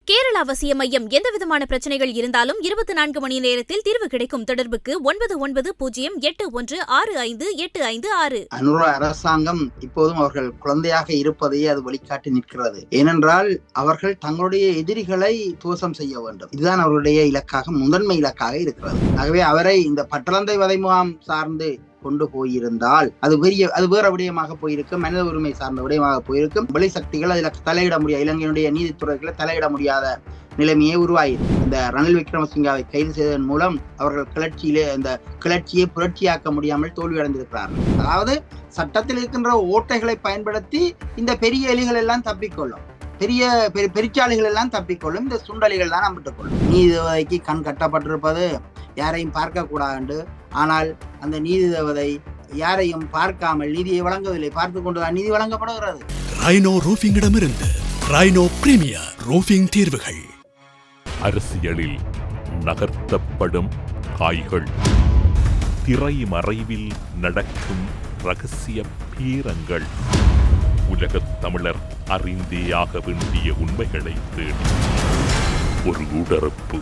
கேரள அவசிய மையம். எந்தவிதமான பிரச்சனைகள் இருந்தாலும் 24 மணி நேரத்தில் தீர்வு கிடைக்கும். தொடர்புக்கு 9908816586. அனுர அரசாங்கம் இப்போதும் அவர்கள் குழந்தையாக இருப்பதையே அது வழிகாட்டி நிற்கிறது. ஏனென்றால் அவர்கள் தங்களுடைய எதிரிகளை துவசம் செய்ய வேண்டும். இதுதான் அவர்களுடைய இலக்காக, முதன்மை இலக்காக இருக்கிறது. ஆகவே அவரை இந்த பட்டளந்தை வதை முகாம் சார்ந்து கொண்டு போயிருந்தால் அது வேற விடயமாக போயிருக்கும், மனித உரிமை சார்ந்த விடயமாக போயிருக்கும். வெளிசக்திகள் அதில் தலையிட முடியாது, இலங்கையினுடைய நீதித்துறைகளை தலையிட முடியாத நிலைமையே உருவாயிருக்கு. இந்த ரணில் விக்ரமசிங்காவை கைது செய்ததன் மூலம் அவர்கள் கிளர்ச்சியை புரட்சியாக்க முடியாமல் தோல்வியடைந்திருக்கிறார்கள். அதாவது சட்டத்தில் இருக்கின்ற ஓட்டைகளை பயன்படுத்தி இந்த பெரிய எலிகள் எல்லாம் தப்பிக்கொள்ளும், பெருச்சாளிகள் எல்லாம் தப்பிக்கொள்ளும், இந்த சுண்டலிகள் தான் நம்பிட்டுக் கொள்ளும். நீதிபதிக்கு கண் கட்டப்பட்டிருப்பது யாரையும் பார்க்க கூடாது. ஆனால் அந்த நீதி தேவதை யாரையும் பார்க்காமல் நீதியை வழங்கவில்லை, பார்த்து கொண்டுதான் நீதி வழங்கப்படுகிறது. ரைனோ ரூஃபிங்கிடமிருந்து ரைனோ பிரீமியர் ரூஃபிங் தீர்வுகள். அரசியலில் நகர்த்தப்படும் காய்கள், திரைமறைவில் நடக்கும் ரகசிய பீரங்கள், உலகத் தமிழர் அறிந்தேயாக வேண்டிய உண்மைகளை தேடி ஒரு உடறுப்பு.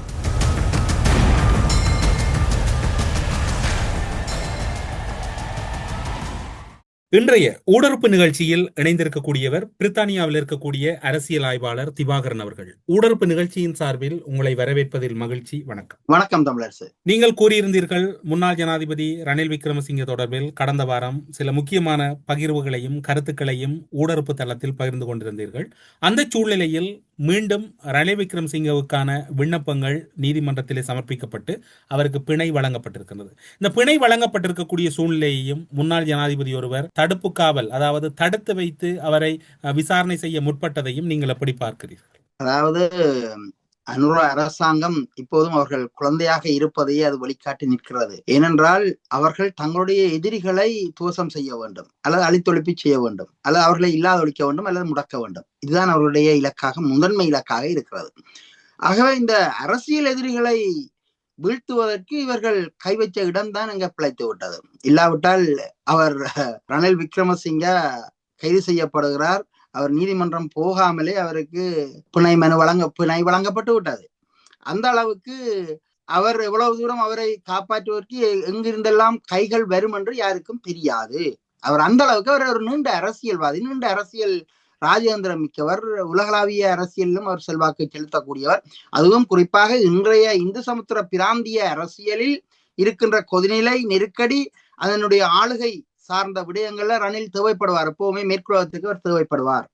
இன்றைய ஊடறுப்பு நிகழ்ச்சியில் இணைந்திருக்கக்கூடியவர் பிரித்தானியாவில் இருக்கக்கூடிய அரசியல் ஆய்வாளர் திவாகரன் அவர்கள். ஊடறுப்பு நிகழ்ச்சியின் சார்பில் உங்களை வரவேற்பதில் மகிழ்ச்சி. வணக்கம். வணக்கம் தமிழரசு. நீங்கள் கூறியிருந்தீர்கள், முன்னாள் ஜனாதிபதி ரணில் விக்ரமசிங்க தொடர்பில் கடந்த வாரம் சில முக்கியமான பகிர்வுகளையும் கருத்துக்களையும் ஊடறுப்பு தளத்தில் பகிர்ந்து கொண்டிருந்தீர்கள். அந்த சூழ்நிலையில் மீண்டும் ரணில் விக்ரமசிங்கவுக்கான விண்ணப்பங்கள் நீதிமன்றத்திலே சமர்ப்பிக்கப்பட்டு அவருக்கு பிணை வழங்கப்பட்டிருக்கிறது. இந்த பிணை வழங்கப்பட்டிருக்கக்கூடிய சூழ்நிலையையும் முன்னாள் ஜனாதிபதி ஒருவர் தடுப்பு காவல், அதாவது தடுத்து வைத்து அவரை விசாரணை செய்ய முற்பட்டதையும் நீங்கள் எப்படி பார்க்கிறீர்கள்? அதாவது அனுர அரசாங்கம் இப்போதும் அவர்கள் குழந்தையாக இருப்பதையே அது வழிகாட்டி நிற்கிறது. ஏனென்றால் அவர்கள் தங்களுடைய எதிரிகளை துவசம் செய்ய வேண்டும், அல்லது அழித்தொழிப்பி செய்ய வேண்டும், அல்லது அவர்களை இல்லாதொழிக்க வேண்டும், அல்லது முடக்க வேண்டும். இதுதான் அவர்களுடைய இலக்காக, முதன்மை இலக்காக இருக்கிறது. ஆகவே இந்த அரசியல் எதிரிகளை வீழ்த்துவதற்கு இவர்கள் கை வச்ச இடம்தான் இங்க பிழைத்து விட்டது. இல்லாவிட்டால் அவர் ரணில் விக்ரமசிங்க கைது செய்யப்படுகிறார், அவர் நீதிமன்றம் போகாமலே அவருக்கு பிணை வழங்கப்பட்டு விட்டது. அந்த அளவுக்கு அவர் எவ்வளவு தூரம் அவரை காப்பாற்றுவதற்கு எங்கிருந்தெல்லாம் கைகள் வரும் என்று யாருக்கும் தெரியாது. அவர் அந்த அளவுக்கு அவர் ஒரு நீண்ட அரசியல்வாதி, நீண்ட அரசியல் ராஜேந்திரம் மிக்கவர், உலகளாவிய அரசியலிலும் அவர் செல்வாக்கு செலுத்தக்கூடியவர். அதுவும் குறிப்பாக இன்றைய இந்து சமுத்திர பிராந்திய அரசியலில் இருக்கின்ற கொதிநிலை, நெருக்கடி, அதனுடைய ஆளுகை சார்ந்த விடயங்கள்ல ரணில் தேவைப்படுவார். எப்பவுமே மேற்குலகத்துக்கு அவர் தேவைப்படுவார்.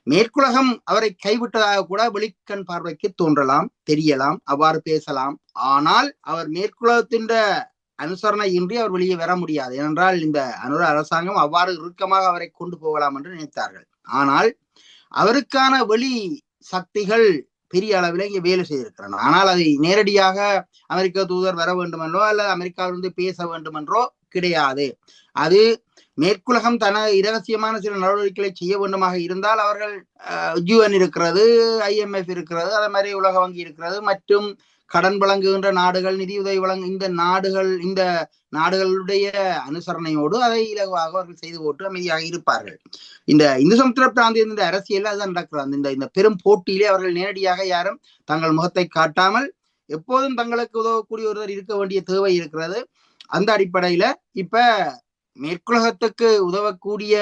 மேற்குலகம் அவரை கைவிட்டதாக கூட வெளிக்கண் பார்வைக்கு தோன்றலாம், தெரியலாம், அவ்வாறு பேசலாம். ஆனால் அவர் மேற்குலகத்தின் அனுசரணை இன்றி அவர் வெளியே வர முடியாது. ஏனென்றால் இந்த அனுர அரசாங்கம் அவ்வாறு இறுக்கமாக அவரை கொண்டு போகலாம் என்று நினைத்தார்கள். ஆனால் அவருக்கான வெளி சக்திகள் பெரிய அளவில் இங்கே வேலை செய்திருக்கிறார். ஆனால் அதை நேரடியாக அமெரிக்க தூதர் வர வேண்டும் என்றோ அல்லது அமெரிக்காவிலிருந்து பேச வேண்டும் என்றோ கிடையாது. அது மேற்குலகம் இரகசியமான சில நடவடிக்கைகளை செய்ய வேண்டுமாக இருந்தால் அவர்கள் UN இருக்கிறது, IMF இருக்கிறது, அதே மாதிரி உலக வங்கி இருக்கிறது, மற்றும் கடன் வழங்குகின்ற நாடுகள், நிதியுதவி இந்த நாடுகளுடைய அனுசரணையோடு அதை இலகுவாக அவர்கள் செய்து போட்டு அமைதியாக இருப்பார்கள். இந்த இந்து சமுத்திர பிராந்திய இந்த அரசியல் அதுதான் நடக்கிறது. இந்த பெரும் போட்டியிலே அவர்கள் நேரடியாக யாரும் தங்கள் முகத்தை காட்டாமல் எப்போதும் தங்களுக்கு உதவக்கூடிய ஒருவர் இருக்க வேண்டிய தேவை இருக்கிறது. அந்த அடிப்படையில இப்ப மேற்குலகத்துக்கு உதவக்கூடிய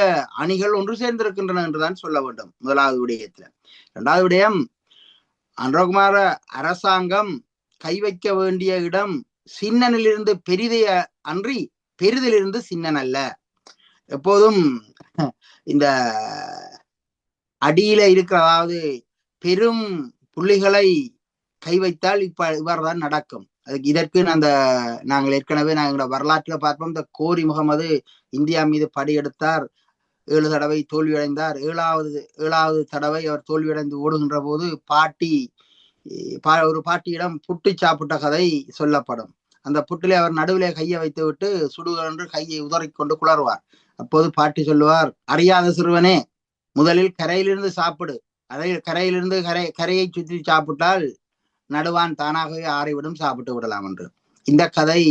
அணிகள் ஒன்று சேர்ந்திருக்கின்றன என்றுதான் சொல்ல வேண்டும். முதலாவது விடயத்துல. இரண்டாவது விடயம், அனுரகுமார அரசாங்கம் கை வைக்க வேண்டிய இடம் சின்னனிலிருந்து பெரிதே அன்றி பெரிதிலிருந்து சின்னன் அல்ல. எப்போதும் இந்த அடியில இருக்கிற, அதாவது பெரும் புள்ளிகளை கை வைத்தால் இவ்வாறுதான் நடக்கும். இதற்கு நாங்கள் ஏற்கனவே நாங்களோட வரலாற்றுல பார்ப்போம். இந்த கோரி முகமது இந்தியா மீது படையெடுத்தார், 7 தடவை தோல்வியடைந்தார். ஏழாவது தடவை அவர் தோல்வியடைந்து ஓடுகின்ற போது ஒரு பாட்டியிடம் புட்டு சாப்பிட்ட கதை சொல்லப்படும். அந்த புட்டிலே அவர் நடுவிலே கையை வைத்து விட்டு சுடுகள் என்று கையை உதறிக்கொண்டு குளறுவார். அப்போது பாட்டி சொல்லுவார், அறியாத சிறுவனே, முதலில் கரையிலிருந்து சாப்பிடு, கரையிலிருந்து கரையை சுற்றி சாப்பிட்டால் நடுவான் தானாகவே ஆறிவிடும், சாப்பிட்டு விடலாம் என்று. இந்த கதை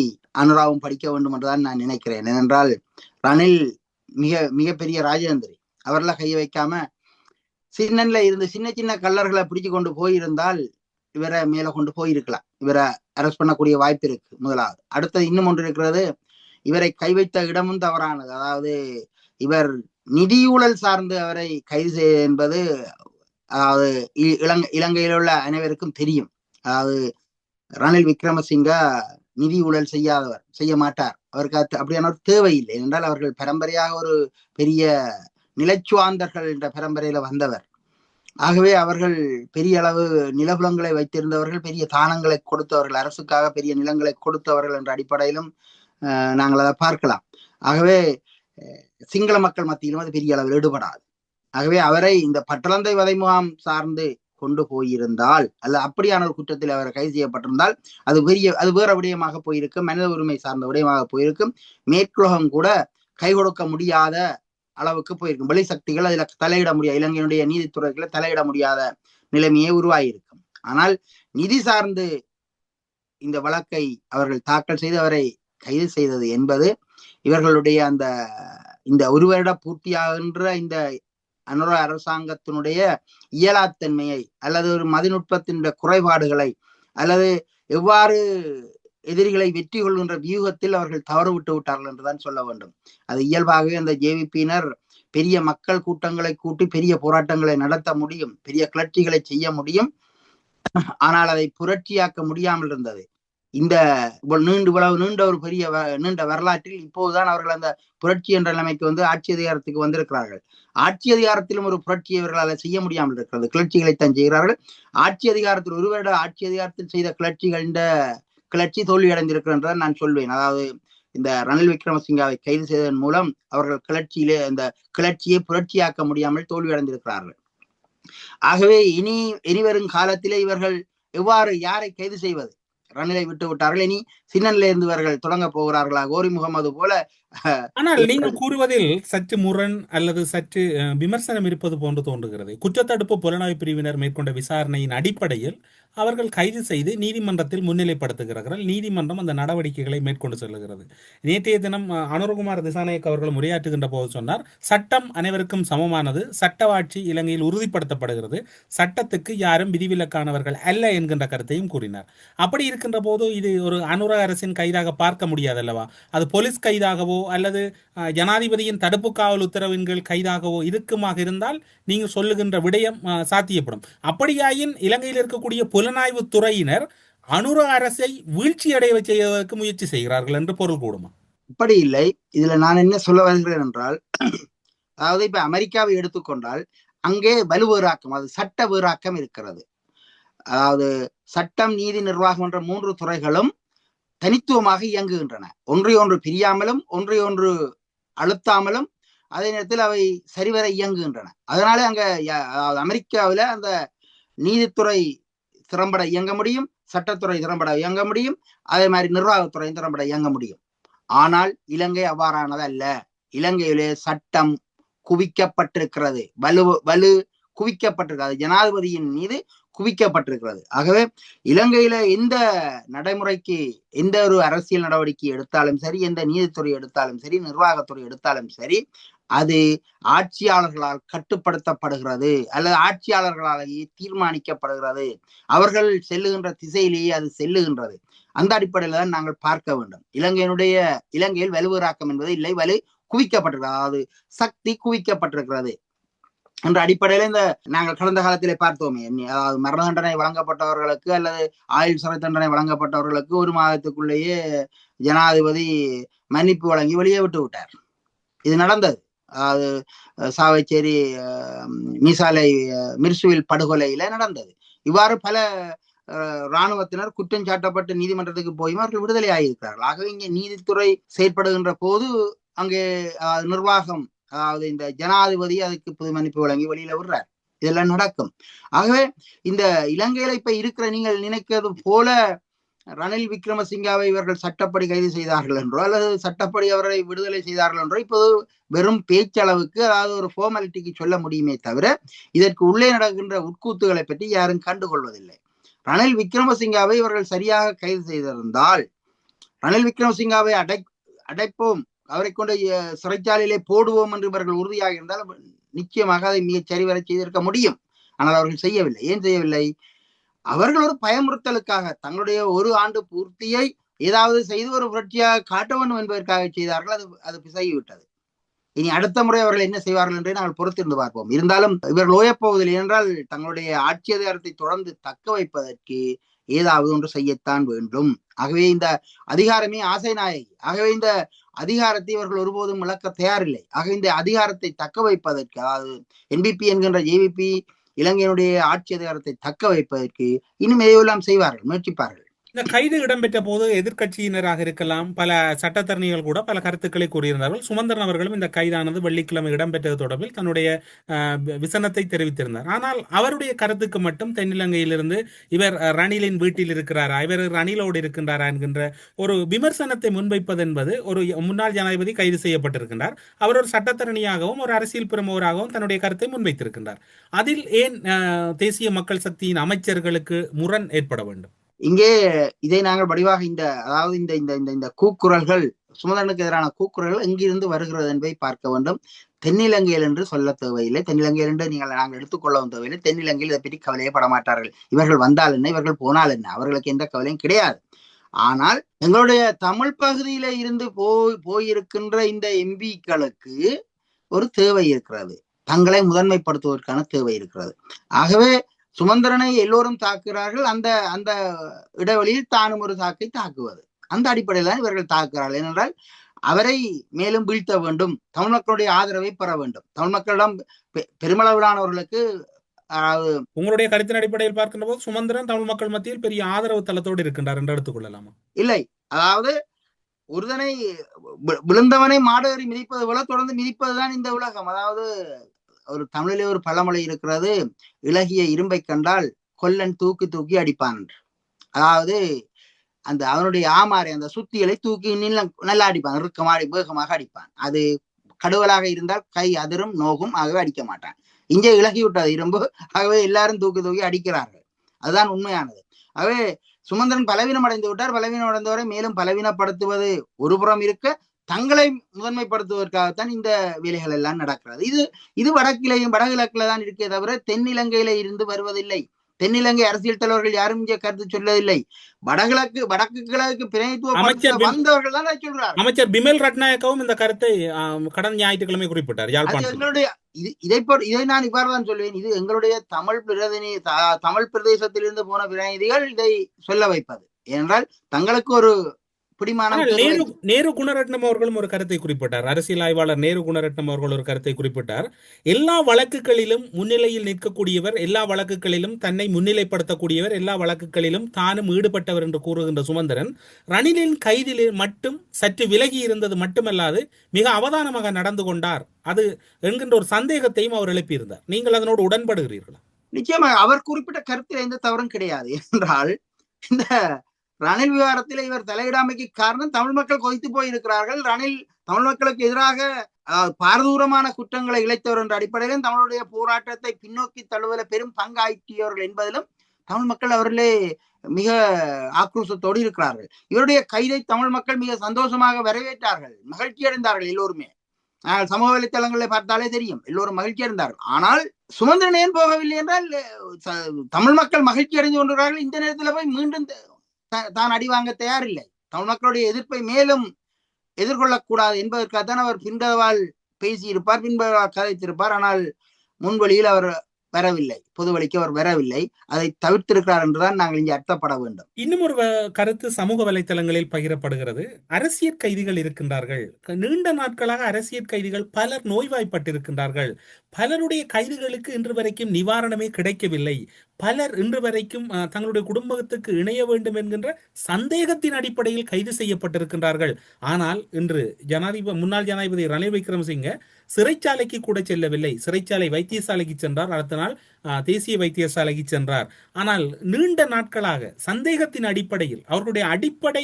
அனுராவும் படிக்க வேண்டும் என்றுதான் நான் நினைக்கிறேன். ஏனென்றால் ரணில் மிகப்பெரிய ராஜேந்திரி, அவரெல்லாம் கையை வைக்காம சின்னன்ல இருந்து சின்ன சின்ன கல்லர்களை பிடிச்சு கொண்டு போயிருந்தால் இவரை மேல கொண்டு போயிருக்கலாம், இவரை அரெஸ்ட் பண்ணக்கூடிய வாய்ப்பு இருக்கு. முதலாவது. அடுத்தது இன்னும் ஒன்று இருக்கிறது, இவரை கை வைத்த இடமும் தவறானது. அதாவது இவர் நிதியூழல் சார்ந்து அவரை கைது செய்ய என்பது அதாவது இலங்கையில் உள்ள அனைவருக்கும் தெரியும். அதாவது ரணில் விக்ரமசிங்க நிதி ஊழல் செய்யாதவர், செய்ய மாட்டார். அவருக்கு அப்படியான ஒரு தேவையில்லை. என்றால் அவர்கள் பரம்பரையாக ஒரு பெரிய நிலச்சுவாந்தர்கள் என்ற பரம்பரையில வந்தவர். ஆகவே அவர்கள் பெரிய அளவு நிலபுலங்களை வைத்திருந்தவர்கள், பெரிய தானங்களை கொடுத்தவர்கள், அரசுக்காக பெரிய நிலங்களை கொடுத்தவர்கள் என்ற அடிப்படையிலும் நாங்கள் அதை பார்க்கலாம். ஆகவே சிங்கள மக்கள் மத்தியிலும் அது பெரிய அளவில் ஈடுபடாது. ஆகவே அவரை இந்த பட்டளந்தை வதை முகாம் சார்ந்து கொண்டு போயிருந்தால், அல்ல அப்படியான ஒரு குற்றத்தில் அவர் கைது செய்யப்பட்டிருந்தால் அது வேற விடயமாக போயிருக்கும், மனித உரிமை சார்ந்த விடயமாக போயிருக்கும். மேற்குலகம் கூட கை கொடுக்க முடியாத அளவுக்கு போயிருக்கும். வெளி சக்திகள் அதுல தலையிட முடியாது, இலங்கையினுடைய நீதித்துறைகளை தலையிட முடியாத நிலைமையே உருவாகியிருக்கும். ஆனால் நிதி சார்ந்து இந்த வழக்கை அவர்கள் தாக்கல் செய்து அவரை கைது செய்தது என்பது இவர்களுடைய இந்த ஒரு வருட பூர்த்தியாகின்ற இந்த அனுர அரசாங்கத்தினுடைய இயலாத்தன்மையை அல்லது ஒரு மதிநுட்பத்தின் குறைபாடுகளை அல்லது எவ்வாறு எதிரிகளை வெற்றி கொள்கின்ற வியூகத்தில் அவர்கள் தவறு விட்டு விட்டார்கள் என்றுதான் சொல்ல வேண்டும். அது இயல்பாகவே அந்த ஜேவிபியினர் பெரிய மக்கள் கூட்டங்களை கூட்டி பெரிய போராட்டங்களை நடத்த முடியும், பெரிய கிளர்ச்சிகளை செய்ய முடியும். ஆனால் அதை புரட்சியாக்க முடியாமல் இருந்தது. இந்த நீண்ட ஒரு பெரிய நீண்ட வரலாற்றில் இப்போதுதான் அவர்கள் அந்த புரட்சி என்ற நிலைமைக்கு ஆட்சி அதிகாரத்துக்கு வந்திருக்கிறார்கள். ஆட்சி அதிகாரத்திலும் ஒரு புரட்சியை இவர்களால் செய்ய முடியாமல் இருக்கிறது. கிளர்ச்சிகளைத்தான் செய்கிறார்கள். ஆட்சி அதிகாரத்தில் ஒரு வருட ஆட்சி அதிகாரத்தில் செய்த கிளர்ச்சி தோல்வியடைந்திருக்கின்றதை நான் சொல்வேன். அதாவது இந்த ரணில் விக்ரமசிங்காவை கைது செய்ததன் மூலம் அவர்கள் இந்த கிளர்ச்சியை புரட்சியாக்க முடியாமல் தோல்வியடைந்திருக்கிறார்கள். ஆகவே இனி வரும் காலத்திலே இவர்கள் எவ்வாறு யாரை கைது செய்வது? ரணிலை விட்டு விட்டார்கள், இனி சின்னன்ல இருந்து இவர்கள் தொடங்க போகிறார்களா? கோரி முகமது போல. ஆனால் நீங்கள் கூறுவதில் சற்று முரண் அல்லது சற்று விமர்சனம் இருப்பது போன்று தோன்றுகிறது. குற்றத்தடுப்பு புலனாய்வு பிரிவினர் மேற்கொண்ட விசாரணையின் அடிப்படையில் அவர்கள் கைது செய்து நீதிமன்றத்தில் முன்னிலைப்படுத்துகிறார்கள். நீதிமன்றம் அந்த நடவடிக்கைகளை மேற்கொண்டு செல்லுகிறது. நேற்றைய தினம் அனுரகுமார் திசாநாயக் அவர்கள் உரையாற்றுகின்ற போது சொன்னார், சட்டம் அனைவருக்கும் சமமானது, சட்டவாட்சி இலங்கையில் உறுதிப்படுத்தப்படுகிறது, சட்டத்துக்கு யாரும் விதிவிலக்கானவர்கள் அல்ல என்கின்ற கருத்தையும் கூறினார். அப்படி இருக்கின்ற போது இது ஒரு அனுர அரசின் கைதாக பார்க்க முடியாது அல்லவா? அது போலீஸ் கைதாகவோ அல்லது ஜனாதிபதியின் தடுப்பு காவல் உத்தரவின் கீழ் கைதாகவோ இருக்குமாக இருந்தால் நீங்கள் சொல்லுகின்ற விடயம் சாத்தியப்படும். அப்படியாயின் இலங்கையில் இருக்கக்கூடிய புலனாய்வு துறையினர் அனுர அரசை வீழ்ச்சி அடைய செய்வதற்கு முயற்சி செய்கிறார்கள் என்று பொருள் கூடுமா? இப்படி இல்லை. இதுல நான் என்ன சொல்ல வருகிறேன் என்றால், அதாவது இப்ப அமெரிக்காவை எடுத்துக்கொண்டால் அங்கே வலுவேறாக்கம், அது சட்ட வேறாக்கம் இருக்கிறது. அதாவது சட்டம், நீதி, நிர்வாகம் என்ற 3 துறைகளும் தனித்துவமாக இயங்குகின்றன. ஒன்றையொன்று பிரியாமலும் ஒன்றையொன்று அழுத்தாமலும் அதே நேரத்தில் அவை சரிவர இயங்குகின்றன. அதனால அங்க அமெரிக்காவில் அந்த நீதித்துறை திறம்பட இயங்க முடியும், சட்டத்துறை திறம்பட இயங்க முடியும், அதே மாதிரி நிர்வாகத்துறை திறம்பட இயங்க முடியும். ஆனால் இலங்கை அவ்வாறானது அல்ல. இலங்கையிலே சட்டம் குவிக்கப்பட்டிருக்கிறது, வலு குவிக்கப்பட்டிருக்கிறது, ஜனாதிபதியின் மீது குவிக்கப்பட்டிருக்கிறது. ஆகவே இலங்கையில எந்த நடைமுறைக்கு எந்த ஒரு அரசியல் நடவடிக்கை எடுத்தாலும் சரி, எந்த நீதித்துறை எடுத்தாலும் சரி, நிர்வாகத்துறை எடுத்தாலும் சரி, அது ஆட்சியாளர்களால் கட்டுப்படுத்தப்படுகிறது அல்லது ஆட்சியாளர்களாலேயே தீர்மானிக்கப்படுகிறது. அவர்கள் செல்லுகின்ற திசையிலேயே அது செல்லுகின்றது. அந்த அடிப்படையில் தான் நாங்கள் பார்க்க வேண்டும். இலங்கையில் வலுவராக்கம் என்பது இல்லை, வலு குவிக்கப்பட்டிருக்கிறது, அதாவது சக்தி குவிக்கப்பட்டிருக்கிறது என்ற அடிப்படையில நாங்கள் கடந்த காலத்திலே பார்த்தோமே, அதாவது மரண தண்டனை வழங்கப்பட்டவர்களுக்கு அல்லது ஆயுள் சிறை தண்டனை வழங்கப்பட்டவர்களுக்கு 1 மாதத்துக்குள்ளேயே ஜனாதிபதி மன்னிப்பு வழங்கி வெளியே விட்டு விட்டார். இது நடந்தது. அதாவது சாவச்சேரி மீசாலை மிர்சுவில் படுகொலையில நடந்தது. இவ்வாறு பல இராணுவத்தினர் குற்றம் சாட்டப்பட்டு நீதிமன்றத்துக்கு போய் அவர்கள் விடுதலை ஆகியிருக்கிறார்கள். ஆகவே இங்கே நீதித்துறை செயற்படுகின்ற போது அங்கே நிர்வாகம், அதாவது இந்த ஜனாதிபதி அதுக்கு பொது மன்னிப்பு வழங்கி வெளியில விடுறார். இதெல்லாம் நடக்கும். ஆகவே இந்த இலங்கையில இப்ப இருக்கிற நீங்கள் நினைக்கிறது போல ரணில் விக்ரமசிங்காவை இவர்கள் சட்டப்படி கைது செய்தார்கள் என்றோ அல்லது சட்டப்படி அவரை விடுதலை செய்தார்கள் என்றோ இப்போது வெறும் பேச்சளவுக்கு, அதாவது ஒரு ஃபார்மாலிட்டிக்கு சொல்ல முடியுமே தவிர இதற்கு உள்ளே நடக்கின்ற உட்கூத்துகளை பற்றி யாரும் கண்டுகொள்வதில்லை. ரணில் விக்ரமசிங்காவை இவர்கள் சரியாக கைது செய்திருந்தால், ரணில் விக்ரமசிங்காவை அடைப்போம், அவரை கொண்டு சிறைச்சாலையிலே போடுவோம் என்று இவர்கள் உறுதியாக இருந்தால் நிச்சயமாக அதை மிகச் சரிவர செய்திருக்க முடியும். ஆனால் அவர்கள் செய்யவில்லை. ஏன் செய்யவில்லை? அவர்கள் ஒரு பயமுறுத்தலுக்காக தங்களுடைய ஒரு ஆண்டு பூர்த்தியை ஏதாவது செய்து ஒரு புரட்சியாக காட்ட வேண்டும் என்பதற்காக செய்தார்கள். அது பிசகிவிட்டது. இனி அடுத்த முறை அவர்கள் என்ன செய்வார்கள் என்றே நாங்கள் பொறுத்திருந்து பார்ப்போம். இருந்தாலும் இவர்கள் ஓயப்போவதில்லை என்றால் தங்களுடைய ஆட்சி அதிகாரத்தை தொடர்ந்து தக்க வைப்பதற்கு ஏதாவது ஒன்று செய்யத்தான் வேண்டும். ஆகவே இந்த அதிகாரமே ஆசை நாயகி. ஆகவே இந்த அதிகாரத்தை இவர்கள் ஒருபோதும் இழக்க தயாரில்லை. ஆகவே இந்த அதிகாரத்தை தக்க வைப்பதற்கு, அதாவது என்பிபி என்கின்ற ஜேவிபி இலங்கையினுடைய ஆட்சி அதிகாரத்தை தக்க வைப்பதற்கு இன்னும் எதையெல்லாம் செய்வார்கள், முயற்சிப்பார்கள். இந்த கைது இடம்பெற்ற போது எதிர்க்கட்சியினராக இருக்கலாம், பல சட்டத்தரணிகள் கூட பல கருத்துக்களை கூறியிருந்தார்கள். சுமந்திரன் அவர்களும் இந்த கைதானது வெள்ளிக்கிழமை இடம்பெற்றது தொடர்பில் தன்னுடைய விசனத்தை தெரிவித்திருந்தார். ஆனால் அவருடைய கருத்துக்கு மட்டும் தென்னிலங்கையிலிருந்து இவர் ரணிலின் வீட்டில் இருக்கிறாரா, இவர் ரணிலோடு இருக்கின்றாரா என்கின்ற ஒரு விமர்சனத்தை முன்வைப்பது என்பது, ஒரு முன்னாள் ஜனாதிபதி கைது செய்யப்பட்டிருக்கின்றார், அவர் ஒரு சட்டத்தரணியாகவும் ஒரு அரசியல் பிரமுகராகவும் தன்னுடைய கருத்தை முன்வைத்திருக்கின்றார். அதில் ஏன் தேசிய மக்கள் சக்தியின் அமைச்சர்களுக்கு முரண் ஏற்பட வேண்டும்? இங்கே இதை நாங்கள் வடிவாக அதாவது இந்த கூக்குரல்கள், சுமந்திரனுக்கு எதிரான கூக்குரல்கள் எங்கிருந்து வருகிறது என்பதை பார்க்க வேண்டும். தென்னிலங்கையில் என்று சொல்ல தேவையில்லை, தென்னிலங்கையில் என்று நாங்கள் எடுத்துக்கொள்ளவும் தேவையில்லை. தென்னிலங்கையில் இதை பற்றி கவலையே படமாட்டார்கள். இவர்கள் வந்தால் என்ன, இவர்கள் போனால் என்ன, அவர்களுக்கு எந்த கவலையும் கிடையாது. ஆனால் எங்களுடைய தமிழ் பகுதியில இருந்து போயிருக்கின்ற இந்த எம்பிக்களுக்கு ஒரு தேவை இருக்கிறது, தங்களை முதன்மைப்படுத்துவதற்கான தேவை இருக்கிறது. ஆகவே சுமந்திரனை எல்லோரும் தாக்குகிறார்கள், அந்த இடைவெளியில் தானும் ஒரு தாக்கை தாக்குவது, அந்த அடிப்படையில் தான் இவர்கள் தாக்குகிறார்கள். ஏனென்றால் அவரை மேலும் வீழ்த்த வேண்டும், தமிழ் மக்களுடைய ஆதரவை பெற வேண்டும். தமிழ் மக்களிடம் பெருமளவிலானவர்களுக்கு, உங்களுடைய கருத்தின் அடிப்படையில் பார்க்கின்ற போது சுமந்திரன் தமிழ் மக்கள் மத்தியில் பெரிய ஆதரவு தளத்தோடு இருக்கின்றார் என்று எடுத்துக்கொள்ளலாமா? இல்லை, அதாவது ஒருதனை விழுந்தவனை மாடேறி மிதிப்பது போல தொடர்ந்து மிதிப்பதுதான் இந்த உலகம். அதாவது ஒரு தமிழிலே ஒரு பழமொழி இருக்கிறது, இளகிய இரும்பை கண்டால் கொல்லன் தூக்கி தூக்கி அடிப்பான். அதாவது அவனுடைய ஆமாரை, அந்த சுத்திகளை தூக்கி நல்லா அடிப்பான், இறுக்கமாடி வேகமாக அடிப்பான். அது கடுவலாக இருந்தால் கை அதிரும், நோகும், ஆகவே அடிக்க மாட்டான். இங்கே இளகி விட்டது இரும்பு, ஆகவே எல்லாரும் தூக்கி தூக்கி அடிக்கிறார்கள். அதுதான் உண்மையானது. ஆகவே சுமந்திரன் பலவீனம் அடைந்து விட்டார். பலவீனம் அடைந்தவரை மேலும் பலவீனப்படுத்துவது ஒரு புறம் இருக்க, தங்களை முதன்மைப்படுத்துவதற்காகத்தான் இந்த வேலைகள் எல்லாம் நடக்கிறது. இது வடக்கிலையும் வடகிழக்குல தான் இருக்கே தவிர தென்னிலங்கையில இருந்து வருவதில்லை. தென்னிலங்கை அரசியல் தலைவர்கள் யாரும் இங்கே கருத்து சொல்லவில்லை. வடக்கு கிழக்கு பிரதிநிதித்துவ வந்தவர்கள் தான் சொல்றார். அமைச்சர் பிமல் ரட்நாயக்கவும் இந்த கருத்தை கடந்த ஞாயிற்றுக்கிழமை குறிப்பிட்டார். எங்களுடைய இதை நான் இவ்வாறு தான் சொல்வேன். இது எங்களுடைய தமிழ் பிரதேசத்திலிருந்து போன பிரதிநிதிகள் இதை சொல்ல வைப்பது. ஏனென்றால் தங்களுக்கு ஒரு நேரு குணரட்னம் அவர்களும் ஒரு கருத்தை குறிப்பிட்டார். அரசியல் ஆய்வாளர் நேரு குணரட்னம் அவர்கள் ஒரு கருத்தை குறிப்பிட்டார். எல்லா வழக்குகளிலும் முன்னிலையில் நிற்கக்கூடியவர், எல்லா வழக்குகளிலும் தன்னை முன்னிலைப்படுத்தக்கூடியவர், எல்லா வழக்குகளிலும் தானும் ஈடுபட்டவர் என்று கூறுகின்ற சுமந்திரன் ரணிலின் கைதில் மட்டும் சற்று விலகி இருந்தது மட்டுமல்லாது மிக அவதானமாக நடந்து கொண்டார் அது என்கின்ற ஒரு சந்தேகத்தையும் அவர் எழுப்பியிருந்தார். நீங்கள் அதனோடு உடன்படுகிறீர்களா? நிச்சயமாக அவர் குறிப்பிட்ட கருத்தில் எந்த தவறும் கிடையாது. என்றால் இந்த ரணில் விவகாரத்தில் இவர் தலையிடாமைக்கு காரணம் தமிழ் மக்கள் கொதித்து போயிருக்கிறார்கள். ரணில் தமிழ் மக்களுக்கு எதிராக பாரதூரமான குற்றங்களை இழைத்தவர் என்ற அடிப்படையிலும் தமிழுடைய போராட்டத்தை பின்னோக்கி தள்ளுவதில் பெரும் பங்காற்றியவர்கள் என்பதிலும் தமிழ் மக்கள் அவர்களே மிக ஆக்ரோஷத்தோடு இருக்கிறார்கள். இவருடைய கைதை தமிழ் மக்கள் மிக சந்தோஷமாக வரவேற்றார்கள், மகிழ்ச்சி அடைந்தார்கள். எல்லோருமே சமூக வலைத்தளங்களில் பார்த்தாலே தெரியும், எல்லோரும் மகிழ்ச்சி அடைந்தார்கள். ஆனால் சுமந்திரன் ஏன் போகவில்லை என்றால் தமிழ் மக்கள் மகிழ்ச்சி அடைந்து கொண்டிருக்கிறார்கள். இந்த நேரத்தில் போய் மீண்டும் தான் அடி வாங்க தயாரில்லை. தமிழ் மக்களுடைய எதிர்ப்பை மேலும் எதிர்கொள்ளக்கூடாது என்பதற்காகத்தான் அவர் பின்பவால் பேசியிருப்பார், பின்பவால் கதைத்திருப்பார். ஆனால் முன்வழியில் அவர் வரவில்லை, பொது வழிக்கு அவர் வரவில்லை. அதை தவிர்த்திருக்கிறார் என்றுதான் நாங்கள் இங்கே அர்த்தப்பட வேண்டும். இன்னும் ஒரு கருத்து சமூக வலைத்தளங்களில் பகிரப்படுகிறது. அரசியல் கைதிகள் இருக்கின்றார்கள், நீண்ட நாட்களாக அரசியல் கைதிகள் பலர் நோய்வாய்ப்பட்டிருக்கின்றார்கள், பலருடைய கைதுகளுக்கு இன்று வரைக்கும் நிவாரணமே கிடைக்கவில்லை, பலர் இன்று வரைக்கும் தங்களுடைய குடும்பத்துக்கு இணைய வேண்டும் என்கின்ற சந்தேகத்தின் அடிப்படையில் கைது செய்யப்பட்டிருக்கின்றார்கள். ஆனால் இன்று முன்னாள் ஜனாதிபதி ரணில் விக்ரமசிங்க சிறைச்சாலைக்கு கூட செல்லவில்லை. சிறைச்சாலை வைத்தியசாலைக்கு சென்றார், அடுத்த நாள் தேசிய வைத்தியசாலைக்கு சென்றார். ஆனால் நீண்ட நாட்களாக சந்தேகத்தின் அடிப்படையில் அவர்களுடைய அடிப்படை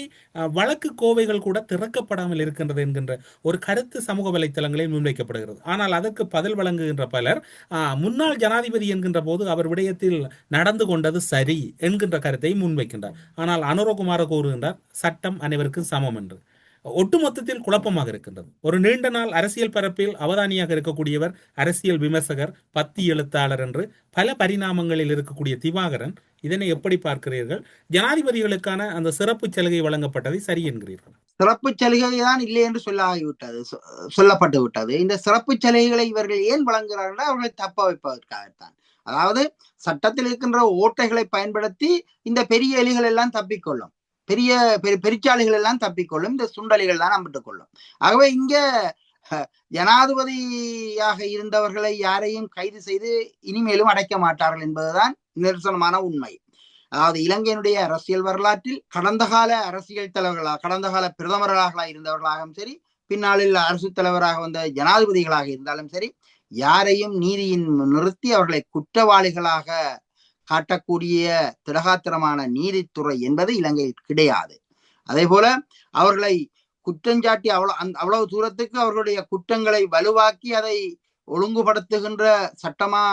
வழக்கு கோவைகள் கூட திறக்கப்படாமல் இருக்கின்றது என்கின்ற ஒரு கருத்து சமூக வலைத்தளங்களில் முன்வைக்கப்படுகிறது. ஆனால் அதற்கு பதில் வழங்குகின்ற பலர் முன்னாள் ஜனாதிபதி என்கின்ற போது அவர் விடயத்தில் நடந்து கொண்டது சரி என்கின்ற கருத்தை முன்வைக்கின்றார். ஆனால் அனுரகுமார கூறுகின்றார் சட்டம் அனைவருக்கும் சமம் என்று. ஒட்டுமொத்தத்தில் குழப்பமாக இருக்கின்றது. ஒரு நீண்ட நாள் அரசியல் பரப்பில் அவதானியாக இருக்கக்கூடியவர், அரசியல் விமர்சகர், பத்தி எழுத்தாளர் என்று பல பரிணாமங்களில் இருக்கக்கூடிய திவாகரன், இதனை எப்படி பார்க்கிறீர்கள்? ஜனாதிபதிகளுக்கான அந்த சிறப்பு சலுகை வழங்கப்பட்டதை சரி என்கிறீர்கள்? சிறப்பு சலுகை தான் இல்லை என்று சொல்லப்பட்டு விட்டது. இந்த சிறப்பு சலுகைகளை இவர்கள் ஏன் வழங்குகிறார்கள்? அவர்களை தப்ப வைப்பதற்காகத்தான். அதாவது சட்டத்தில் இருக்கின்ற ஓட்டைகளை பயன்படுத்தி இந்த பெரிய எலிகள் எல்லாம் தப்பிக்கொள்ளும், பெருச்சாளிகள் எல்லாம் தப்பிக்கொள்ளும், இந்த சுண்டலிகள் தான் நம்பிட்டுக் கொள்ளும். ஆகவே இங்க ஜனாதிபதியாக இருந்தவர்களை யாரையும் கைது செய்து இனிமேலும் அடைக்க மாட்டார்கள் என்பதுதான் நிதர்சனமான உண்மை. அதாவது இலங்கையினுடைய அரசியல் வரலாற்றில் கடந்த கால அரசியல் தலைவர்களாக, கடந்த கால பிரதமர்களாக இருந்தவர்களாகவும் சரி, பின்னாளில் அரசு தலைவராக வந்த ஜனாதிபதிகளாக இருந்தாலும் சரி, யாரையும் நீதியின் நிறுத்தி அவர்களை குற்றவாளிகளாக காட்டக்கூடிய திடகாத்திரமான நீதித்துறை என்பது இலங்கையில் கிடையாது. அதே போல அவர்களை குற்றஞ்சாட்டி அவ்வளவு தூரத்துக்கு அவர்களுடைய குற்றங்களை வலுவாக்கி அதை ஒழுங்குபடுத்துகின்ற சட்டமா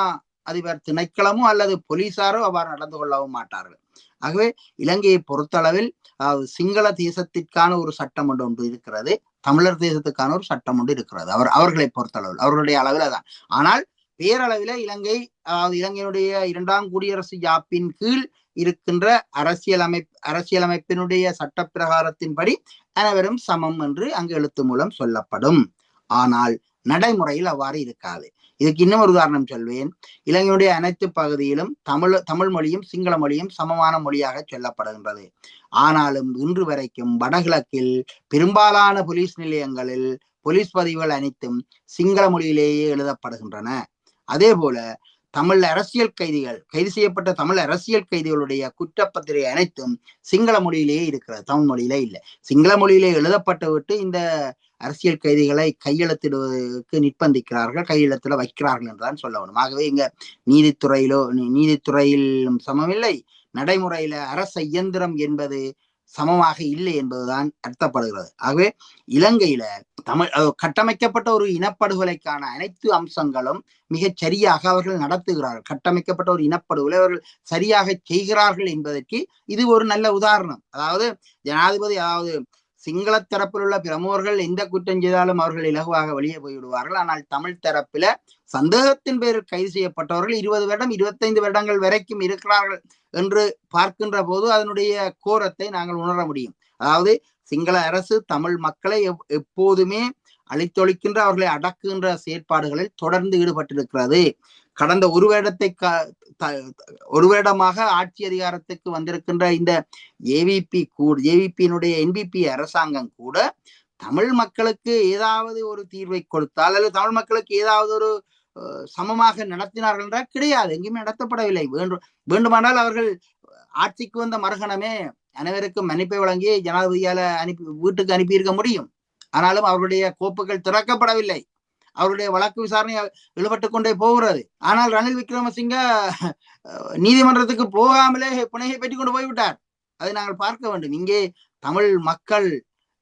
அதிபர் திணைக்களமோ அல்லது போலீசாரோ அவ்வாறு நடந்து கொள்ளவும் மாட்டார்கள். ஆகவே இலங்கையை பொறுத்தளவில் சிங்கள தேசத்திற்கான ஒரு சட்டம் ஒன்று இருக்கிறது, தமிழர் தேசத்துக்கான ஒரு சட்டம் ஒன்று இருக்கிறது. அவர்களை பொறுத்தளவில் அவர்களுடைய அளவில் தான். ஆனால் பேரளவில இலங்கையினுடைய 2ஆம் குடியரசு யாப்பின் கீழ் இருக்கின்ற அரசியலமைப்பினுடைய சட்ட பிரகாரத்தின்படி அனைவரும் சமம் என்று அங்கு எழுத்து மூலம் சொல்லப்படும். ஆனால் நடைமுறையில் அவ்வாறு இருக்காது. இதுக்கு இன்னும் ஒரு உதாரணம் சொல்வேன். இலங்கையுடைய அனைத்து பகுதியிலும் தமிழ் மொழியும் சிங்கள மொழியும் சமமான மொழியாக சொல்லப்படுகின்றது. ஆனாலும் இன்று வரைக்கும் வடகிழக்கில் பெரும்பாலான போலீஸ் நிலையங்களில் போலீஸ் பதிவுகள் அனைத்தும் சிங்கள மொழியிலேயே எழுதப்படுகின்றன. அதே போல தமிழ் அரசியல் கைதிகள், கைது செய்யப்பட்ட தமிழ் அரசியல் கைதிகளுடைய குற்றப்பத்திரிகை அனைத்தும் சிங்கள மொழியிலேயே இருக்கிறது, தமிழ் மொழியிலே இல்லை. சிங்கள மொழியிலே எழுதப்பட்டு விட்டு இந்த அரசியல் கைதிகளை கையெழுத்திடுவதற்கு நிர்பந்திக்கிறார்கள், கையெழுத்துல வைக்கிறார்கள் என்றுதான் சொல்ல வேண்டும். ஆகவே இங்க நீதித்துறையிலும் சமமில்லை, நடைமுறையில அரச இயந்திரம் என்பது சமமாக இல்லை என்பதுதான் அர்த்தப்படுகிறது. ஆகவே இலங்கையில கட்டமைக்கப்பட்ட ஒரு இனப்படுகொலைக்கான அனைத்து அம்சங்களும் மிகச் சரியாக அவர்கள் நடத்துகிறார்கள். கட்டமைக்கப்பட்ட ஒரு இனப்படுகொலை அவர்கள் சரியாக செய்கிறார்கள் என்பதற்கு இது ஒரு நல்ல உதாரணம். அதாவது ஜனாதிபதி, சிங்கள தரப்பில் உள்ள பிரமுகர்கள் எந்த குற்றம் செய்தாலும் அவர்கள் இலகுவாக வெளியே போய்விடுவார்கள். ஆனால் தமிழ் தரப்பில சந்தேகத்தின் பேரில் கைது செய்யப்பட்டவர்கள் 20 வருடம் 25 வருடங்கள் வரைக்கும் இருக்கிறார்கள் என்று பார்க்கின்ற போது அதனுடைய கோரத்தை நாங்கள் உணர முடியும். அதாவது சிங்கள அரசு தமிழ் மக்களை எப்போதுமே அழித்தொழிக்கின்ற, அவர்களை அடக்குகின்ற செயற்பாடுகளில் தொடர்ந்து ஈடுபட்டிருக்கிறது. கடந்த ஒரு வருடமாக ஆட்சி அதிகாரத்துக்கு வந்திருக்கின்ற இந்த ஏவிபியினுடைய என்பிபி அரசாங்கம் கூட தமிழ் மக்களுக்கு ஏதாவது ஒரு தீர்வை கொடுத்தால் அல்லது தமிழ் மக்களுக்கு ஏதாவது ஒரு சமமாக நடத்தினார்கள் என்றால் கிடையாது, எங்கேயுமே நடத்தப்படவில்லை. வேண்டுமானால் அவர்கள் ஆட்சிக்கு வந்த மறுகணமே அனைவருக்கும் மன்னிப்பை வழங்கி ஜனாதிபதியால வீட்டுக்கு அனுப்பியிருக்க முடியும். ஆனாலும் அவர்களுடைய கோப்புகள் திறக்கப்படவில்லை, அவருடைய வழக்கு விசாரணை ஈடுபட்டு கொண்டே போகிறது. ஆனால் ரணில் விக்ரமசிங்க நீதிமன்றத்துக்கு போகாமலே பிணையை பெற்றுக் கொண்டு போய்விட்டார். அதை நாங்கள் பார்க்க வேண்டும். இங்கே தமிழ் மக்கள்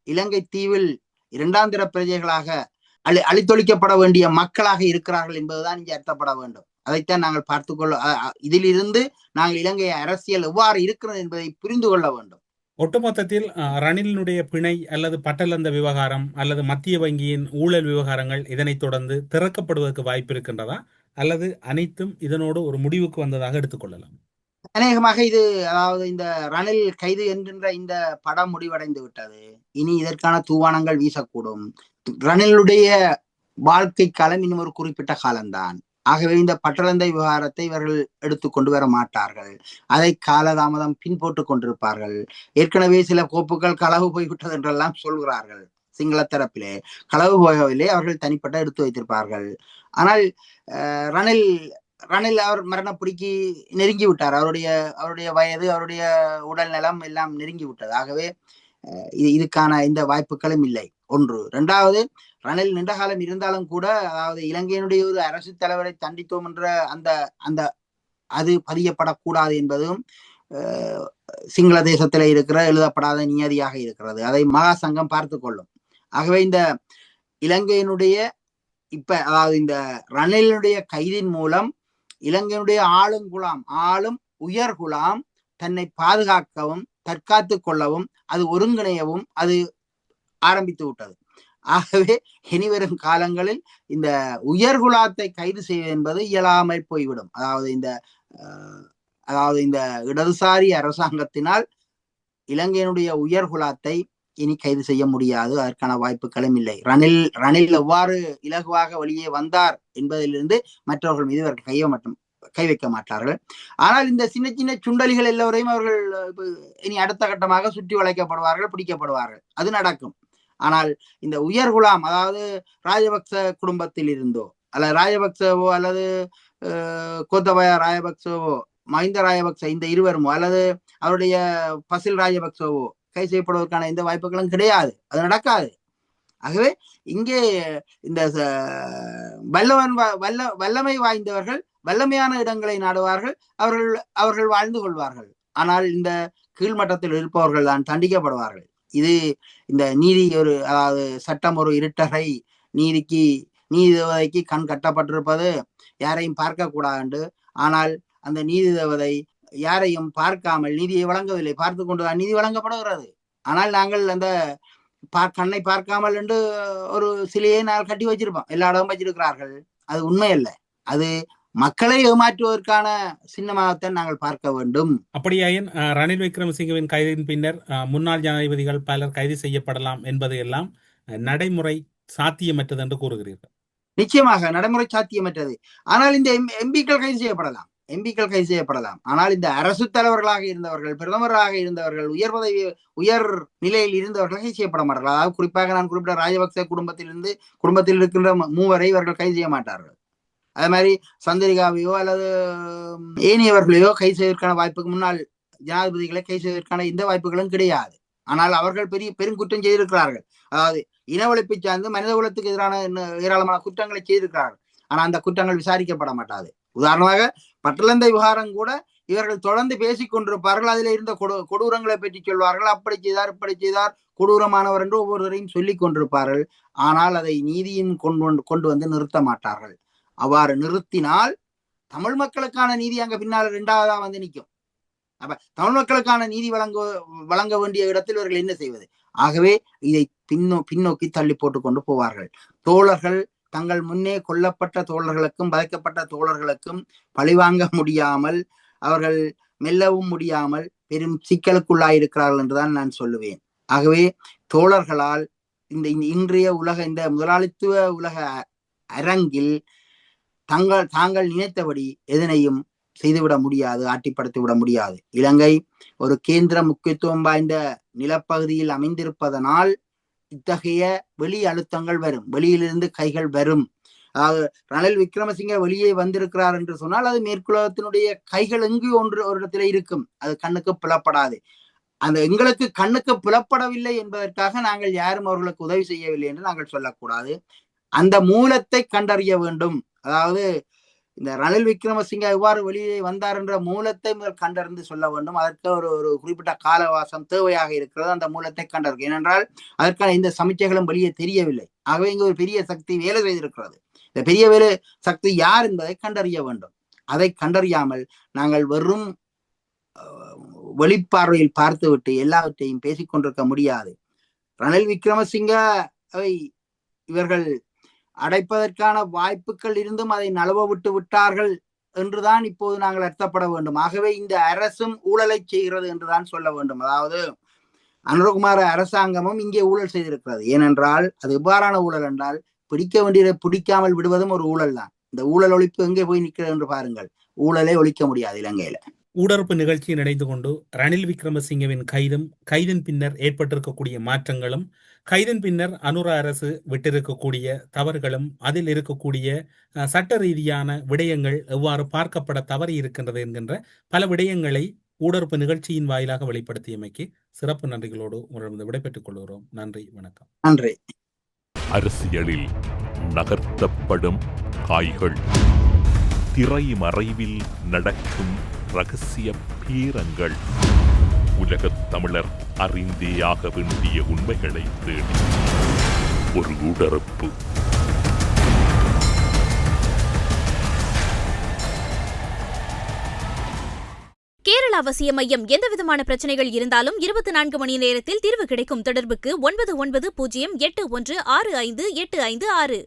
இலங்கை தீவில் 2ஆம் தர பிரஜைகளாக அழித்தொழிக்கப்பட வேண்டிய மக்களாக இருக்கிறார்கள் என்பதுதான் இங்கே அர்த்தப்பட வேண்டும். அதைத்தான் நாங்கள் பார்த்துக்கொள்ள, இதிலிருந்து நாங்கள் இலங்கை அரசியல் எவ்வாறு இருக்கிறது என்பதை புரிந்து கொள்ள வேண்டும். ஒட்டுமொத்தத்தில் ரணிலினுடைய பிணை அல்லது பட்டலந்த விவகாரம் அல்லது மத்திய வங்கியின் ஊழல் விவகாரங்கள் இதனைத் தொடர்ந்து திறக்கப்படுவதற்கு வாய்ப்பு இருக்கின்றதா, அல்லது அனைத்தும் இதனோடு ஒரு முடிவுக்கு வந்ததாக எடுத்துக்கொள்ளலாம்? அநேகமாக இது, அதாவது இந்த ரணில் கைது என்கின்ற இந்த படம் முடிவடைந்து விட்டது. இனி இதற்கான தூவானங்கள் வீசக்கூடும். ரணிலுடைய வாழ்க்கை காலம் இன்னும் ஒரு குறிப்பிட்ட காலம்தான். ஆகவே இந்த பட்டலந்தை விவகாரத்தை இவர்கள் எடுத்துக்கொண்டு வர மாட்டார்கள். அதை காலதாமதம் பின்போட்டு கொண்டிருப்பார்கள். ஏற்கனவே சில கோப்புகள் களவு போய்விட்டது என்றெல்லாம் சொல்கிறார்கள். சிங்கள தரப்பிலே களவு போகவில்லை, அவர்கள் தனிப்பட்ட எடுத்து வைத்திருப்பார்கள். ஆனால் ரணில் அவர் மரணப்பிடிக்கு நெருங்கி விட்டார். அவருடைய வயது, அவருடைய உடல் நலம் எல்லாம் நெருங்கி விட்டது. ஆகவே இதுக்கான இந்த வாய்ப்புகளும் இல்லை. ஒன்று. 2வது, ரணில் நீண்ட காலம் இருந்தாலும் கூட, அதாவது இலங்கையினுடைய ஒரு அரசு தலைவரை தண்டித்தோம் என்ற அது பதியப்படக்கூடாது என்பதும் சிங்கள தேசத்துல இருக்கிற எழுதப்படாத நியதியாக இருக்கிறது. அதை மகா சங்கம் பார்த்து கொள்ளும். ஆகவே இந்த இலங்கையினுடைய அதாவது இந்த ரணிலுடைய கைதின் மூலம் இலங்கையினுடைய ஆளும் உயர்குலாம் தன்னை பாதுகாக்கவும் தற்காத்து கொள்ளவும் அது ஒருங்கிணையவும் அது ஆரம்பித்து விட்டது. ஆகவே இனிவரும் காலங்களில் இந்த உயர்குலாத்தை கைது செய்வது என்பது இயலாமல் போய்விடும். அதாவது இந்த இடதுசாரி அரசாங்கத்தினால் இலங்கையினுடைய உயர்குலாத்தை இனி கைது செய்ய முடியாது. அதற்கான வாய்ப்புகளும் இல்லை. ரணில் எவ்வாறு இலகுவாக வெளியே வந்தார் என்பதிலிருந்து மற்றவர்கள் மீது அவர்கள் கை வைக்க மாட்டார்கள். ஆனால் இந்த சின்ன சின்ன சுண்டலிகள் எல்லோரையும் அவர்கள் இனி அடுத்த கட்டமாக சுற்றி வளைக்கப்படுவார்கள், பிடிக்கப்படுவார்கள். அது நடக்கும். ஆனால் இந்த உயர்குலாம், அதாவது ராஜபக்ச குடும்பத்தில் இருந்தோ அல்லது ராஜபக்சவோ அல்லது கோத்தபய ராஜபக்சவோ மஹிந்த ராஜபக்ச இந்த இருவருமோ அல்லது அவருடைய பசில் ராஜபக்சவோ கை செய்யப்படுவதற்கான எந்த வாய்ப்புகளும் கிடையாது. அது நடக்காது. ஆகவே இங்கே இந்த வல்லமை வாய்ந்தவர்கள் வல்லமையான இடங்களை நாடுவார்கள், அவர்கள் வாழ்ந்து கொள்வார்கள். ஆனால் இந்த கீழ்மட்டத்தில் இருப்பவர்கள் தான் தண்டிக்கப்படுவார்கள். இது இந்த நீதி அதாவது சட்டம் ஒரு இருட்டகை, நீதி தேவதைக்கு கண் கட்டப்பட்டிருப்பது யாரையும் பார்க்க கூடாது. ஆனால் அந்த நீதி தேவதை யாரையும் பார்க்காமல் நீதியை வழங்கவில்லை, பார்த்து கொண்டுதான் நீதி வழங்கப்படுகிறது. ஆனால் நாங்கள் அந்த கண்ணை பார்க்காமல் என்று ஒரு சிலையை நாங்கள் கட்டி வச்சிருப்போம், எல்லா இடமும் வச்சிருக்கிறார்கள். அது உண்மை அல்ல. அது மக்களை ஏமாற்றுவதற்கான சின்னமாகத்தான் நாங்கள் பார்க்க வேண்டும். அப்படியாயின் ரணில் விக்ரமசிங்கவின் கைதின் பின்னர் முன்னாள் ஜனாதிபதிகள் பலர் கைது செய்யப்படலாம் என்பது எல்லாம் நடைமுறை சாத்தியமற்றது என்று கூறுகிறீர்கள். நிச்சயமாக நடைமுறை சாத்தியமற்றது. ஆனால் இந்த எம்பிக்கள் கைது செய்யப்படலாம். ஆனால் இந்த அரசு தலைவர்களாக இருந்தவர்கள், பிரதமராக இருந்தவர்கள், உயர் நிலையில் இருந்தவர்கள் கைது செய்யப்பட மாட்டார்கள். அதாவது குறிப்பாக நான் குறிப்பிட்ட ராஜபக்ச குடும்பத்தில் இருக்கின்ற மூவரை இவர்கள் கைது செய்ய மாட்டார்கள். அதே மாதிரி சந்திரிகாவையோ அல்லது ஏனியவர்களையோ கைது செய்வதற்கான வாய்ப்புக்கு, முன்னாள் ஜனாதிபதிகளை கைது செய்வதற்கான எந்த வாய்ப்புகளும் கிடையாது. ஆனால் அவர்கள் பெருங்குற்றம் செய்திருக்கிறார்கள். அதாவது இனவழிப்பை சார்ந்து மனித குலத்துக்கு எதிரான ஏராளமான குற்றங்களை செய்திருக்கிறார்கள். ஆனால் அந்த குற்றங்கள் விசாரிக்கப்பட மாட்டாது. உதாரணமாக பட்டலந்தை விவகாரம் கூட இவர்கள் தொடர்ந்து பேசிக் கொண்டிருப்பார்கள். அதில் இருந்த கொடூரங்களை பற்றி சொல்வார்கள். அப்படி செய்தார், இப்படி செய்தார், கொடூரமானவர் என்று ஒவ்வொருவரையும் சொல்லிக் கொண்டிருப்பார்கள். ஆனால் அதை நீதியின் கொண்டு வந்து நிறுத்த மாட்டார்கள். அவ்வாறு நிறுத்தினால் தமிழ் மக்களுக்கான நீதி அங்க பின்னால் இரண்டாவதா வந்து நிற்கும். அப்ப தமிழ் மக்களுக்கான நீதி வழங்க வேண்டிய இடத்தில் இவர்கள் என்ன செய்வது? ஆகவே இதை பின்னோக்கி தள்ளி போட்டு கொண்டு போவார்கள். தோழர்கள் தங்கள் முன்னே கொல்லப்பட்ட தோழர்களுக்கும் வதைக்கப்பட்ட தோழர்களுக்கும் பழிவாங்க முடியாமல், அவர்கள் மெல்லவும் முடியாமல் பெரும் சிக்கலுக்குள்ளாயிருக்கிறார்கள் என்றுதான் நான் சொல்லுவேன். ஆகவே தோழர்களால் இன்றைய இந்த முதலாளித்துவ உலக அரங்கில் தாங்கள் நினைத்தபடி எதனையும் செய்துவிட முடியாது, ஆட்டிப்படுத்தி விட முடியாது. இலங்கை ஒரு கேந்திர முக்கியத்துவம் வாய்ந்த நிலப்பகுதியில் அமைந்திருப்பதனால் இத்தகைய வெளி அழுத்தங்கள் வரும், வெளியிலிருந்து கைகள் வரும். அதாவது ரணில் விக்ரமசிங்க வெளியே வந்திருக்கிறார் என்று சொன்னால் அது மேற்குலகத்தினுடைய கைகள் எங்கு ஒரு இடத்துல இருக்கும், அது கண்ணுக்கு புலப்படாது. அந்த எங்களுக்கு கண்ணுக்கு புலப்படவில்லை என்பதற்காக நாங்கள் யாரும் அவர்களுக்கு உதவி செய்யவில்லை என்று நாங்கள் சொல்லக்கூடாது. அந்த மூலத்தை கண்டறிய வேண்டும். அதாவது இந்த ரணில் விக்ரமசிங்க எவ்வாறு வெளியே வந்தார் என்ற மூலத்தை முதல் கண்டறிந்து சொல்ல வேண்டும். அதற்கு ஒரு குறிப்பிட்ட காலவாசம் தேவையாக இருக்கிறது. அந்த மூலத்தை கண்டறிய, ஏனென்றால் அதற்கான இந்த சமீட்சைகளும் வெளியே தெரியவில்லை. ஆகவே இங்கு ஒரு பெரிய சக்தி வேலை செய்திருக்கிறது. இந்த பெரிய வேலை சக்தி யார் என்பதை கண்டறிய வேண்டும். அதை கண்டறியாமல் நாங்கள் வெறும் வெளிப்பார்வையில் பார்த்துவிட்டு எல்லாவற்றையும் பேசிக்கொண்டிருக்க முடியாது. ரணில் விக்ரமசிங்க இவர்கள் அடைப்பதற்கான வாய்ப்புகள் இருந்தும் அதை நழுவ விட்டு விட்டார்கள் என்றுதான் இப்போது நாங்கள் அர்த்தப்பட வேண்டும். ஆகவே இந்த அரசும் ஊழலை செய்கிறது என்றுதான் சொல்ல வேண்டும். அதாவது அனுரகுமார அரசாங்கமும் இங்கே ஊழல் செய்திருக்கிறது. ஏனென்றால் அது எவ்வாறான ஊழல் என்றால், பிடிக்க வேண்டியதை பிடிக்காமல் விடுவதும் ஒரு ஊழல் தான். இந்த ஊழல் ஒழிப்பு எங்கே போய் நிற்கிறது என்று பாருங்கள். ஊழலை ஒழிக்க முடியாது இலங்கையில. ஊடறுப்பு நிகழ்ச்சியில் இணைந்து கொண்டு ரணில் விக்ரமசிங்கவின் கைதின் பின்னர் ஏற்பட்டிருக்கக்கூடிய மாற்றங்களும், கைதின் பின்னர் அனுர அரசு விட்டிருக்கக்கூடிய தவறுகளும், அதில் இருக்கக்கூடிய சட்ட ரீதியான விடயங்கள் எவ்வாறு பார்க்கப்பட தவறி இருக்கின்றது என்கின்ற பல விடயங்களை ஊடறுப்பு நிகழ்ச்சியின் வாயிலாக வெளிப்படுத்தியமைக்கு சிறப்பு நன்றிகளோடு உங்களிடம் விடைபெற்றுக் கொள்கிறோம். நன்றி, வணக்கம். நன்றி. அரசியலில் நகர்த்தப்படும் காய்கள், திரைமறைவில் நடக்கும் ரகசிய பீரங்கள், உலகத் தமிழர் அறிந்தேயாக வேண்டிய உண்மைகளை தேடி ஒரு ஊடறுப்பு. கேரளா அவசிய மையம். எந்தவிதமான பிரச்சனைகள் இருந்தாலும் 24 மணி நேரத்தில் தீர்வு கிடைக்கும். தொடர்புக்கு 9908165856.